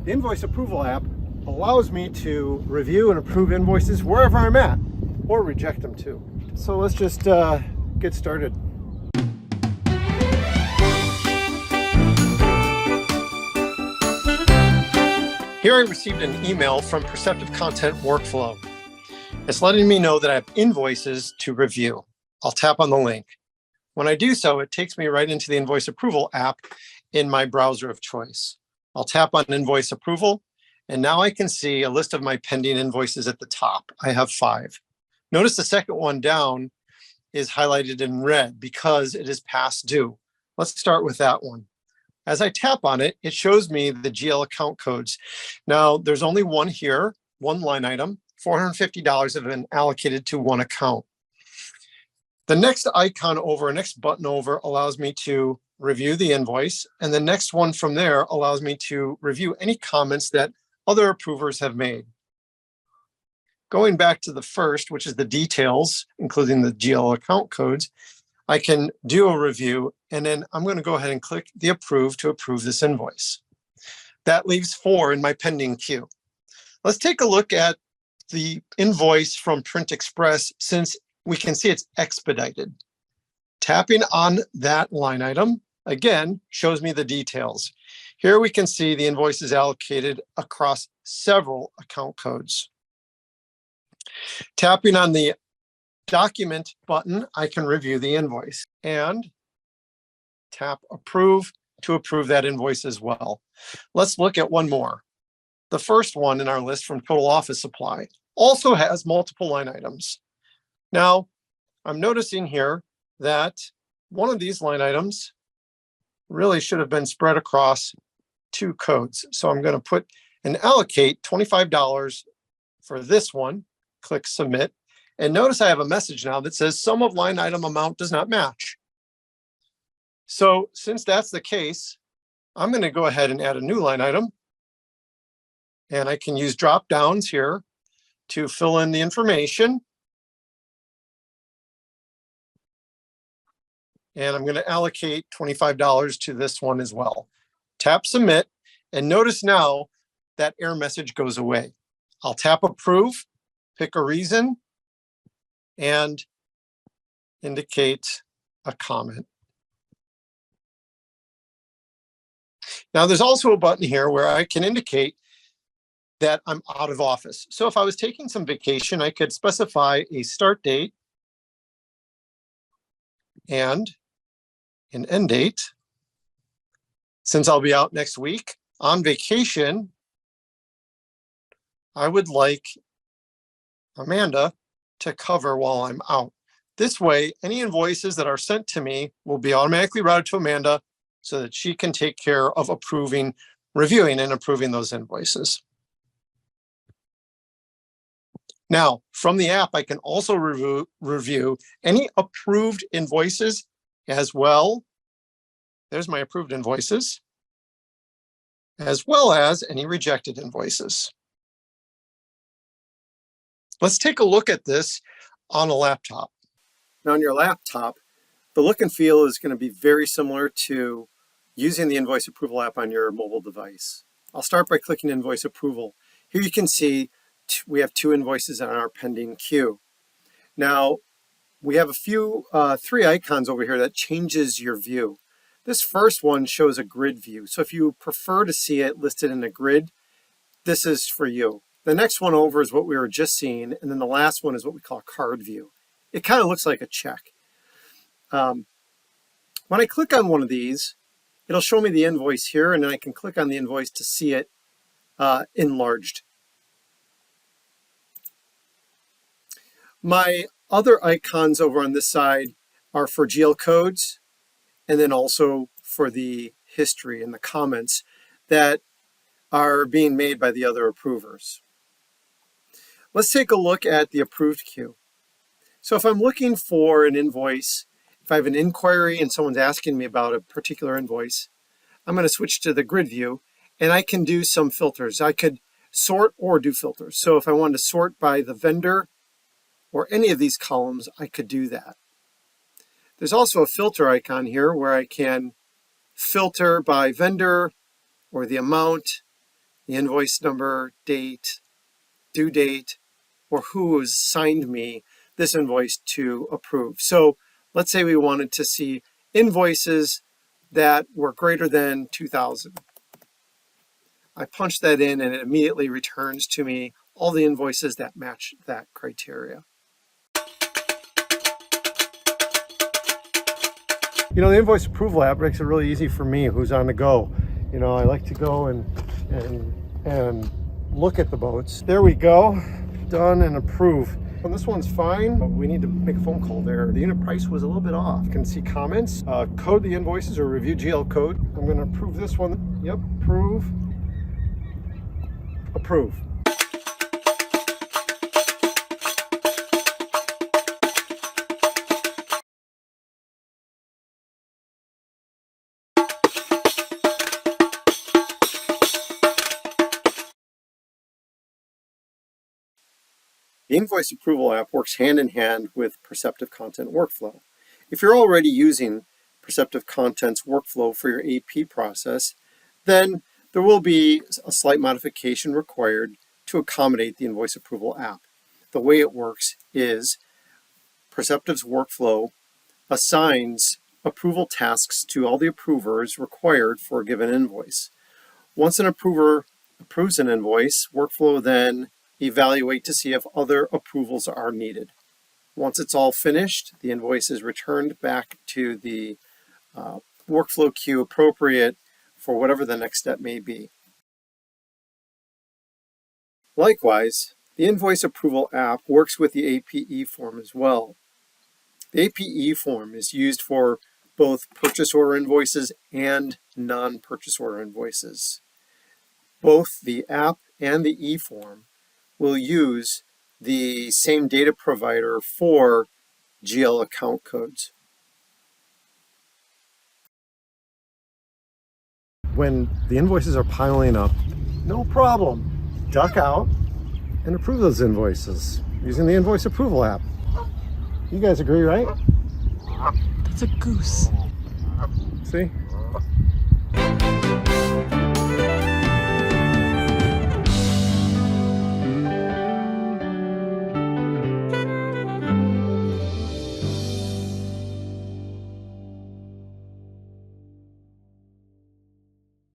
The Invoice Approval app allows me to review and approve invoices wherever I'm at, or reject them too. So let's just get started. Here I received an email from Perceptive Content Workflow. It's letting me know that I have invoices to review. I'll tap on the link. When I do so, it takes me right into the Invoice Approval app in my browser of choice. I'll tap on Invoice Approval, and now I can see a list of my pending invoices at the top. I have 5. Notice the second one down is highlighted in red because it is past due. Let's start with that one. As I tap on it, it shows me the GL account codes. Now, there's only one here, one line item. $450 have been allocated to one account. The next icon over, next button over, allows me to review the invoice. And the next one from there allows me to review any comments that other approvers have made. Going back to the first, which is the details, including the GL account codes, I can do a review, and then I'm going to go ahead and click the approve to approve this invoice. That leaves 4 in my pending queue. Let's take a look at the invoice from Print Express, since we can see it's expedited. Tapping on that line item, again, shows me the details. Here we can see the invoice is allocated across several account codes. Tapping on the document button, I can review the invoice and tap approve to approve that invoice as well. Let's look at one more. The first one in our list from Total Office Supply also has multiple line items. Now, I'm noticing here that one of these line items really should have been spread across 2 codes. So I'm going to put and allocate $25 for this one, click submit. And notice I have a message now that says sum of line item amount does not match. So since that's the case, I'm going to go ahead and add a new line item. And I can use drop downs here to fill in the information. And I'm going to allocate $25 to this one as well. Tap submit, and notice now that error message goes away. I'll tap approve, pick a reason, and indicate a comment. Now there's also a button here where I can indicate that I'm out of office. So if I was taking some vacation, I could specify a start date and an end date. Since I'll be out next week on vacation, I would like Amanda to cover while I'm out. This way, any invoices that are sent to me will be automatically routed to Amanda so that she can take care of approving, reviewing and approving those invoices. Now, from the app, I can also review any approved invoices as well. There's my approved invoices, as well as any rejected invoices. Let's take a look at this on a laptop. Now on your laptop, the look and feel is going to be very similar to using the Invoice Approval app on your mobile device. I'll start by clicking Invoice Approval. Here you can see we have 2 invoices on our pending queue. Now, we have a few, 3 icons over here that changes your view. This first one shows a grid view. So if you prefer to see it listed in a grid, this is for you. The next one over is what we were just seeing, and then the last one is what we call a card view. It kind of looks like a check. When I click on one of these, it'll show me the invoice here, and then I can click on the invoice to see it enlarged. My other icons over on this side are for GL codes, and then also for the history and the comments that are being made by the other approvers. Let's take a look at the approved queue. So if I'm looking for an invoice, if I have an inquiry and someone's asking me about a particular invoice, I'm going to switch to the grid view, and I can do some filters. I could sort or do filters. So if I wanted to sort by the vendor or any of these columns, I could do that. There's also a filter icon here where I can filter by vendor or the amount, the invoice number, date, due date, or who has signed me this invoice to approve. So let's say we wanted to see invoices that were greater than 2,000. I punch that in and it immediately returns to me all the invoices that match that criteria. You know, the invoice approval app makes it really easy for me who's on the go. You know, I like to go and look at the boats. There we go, done and approved. And this one's fine, but we need to make a phone call there. The unit price was a little bit off. You can see comments, code the invoices or review GL code. I'm gonna approve this one. Yep, approve. Approve. The Invoice Approval app works hand in hand with Perceptive Content Workflow. If you're already using Perceptive Content's workflow for your AP process, then there will be a slight modification required to accommodate the Invoice Approval app. The way it works is Perceptive's workflow assigns approval tasks to all the approvers required for a given invoice. Once an approver approves an invoice, workflow then evaluate to see if other approvals are needed. Once it's all finished, the invoice is returned back to the workflow queue appropriate for whatever the next step may be. Likewise, the Invoice Approval app works with the APE form as well. The APE form is used for both purchase order invoices and non-purchase order invoices. Both the app and the e-form will use the same data provider for GL account codes. When the invoices are piling up, no problem. Duck out and approve those invoices using the Invoice Approval app. You guys agree, right? That's a goose. See?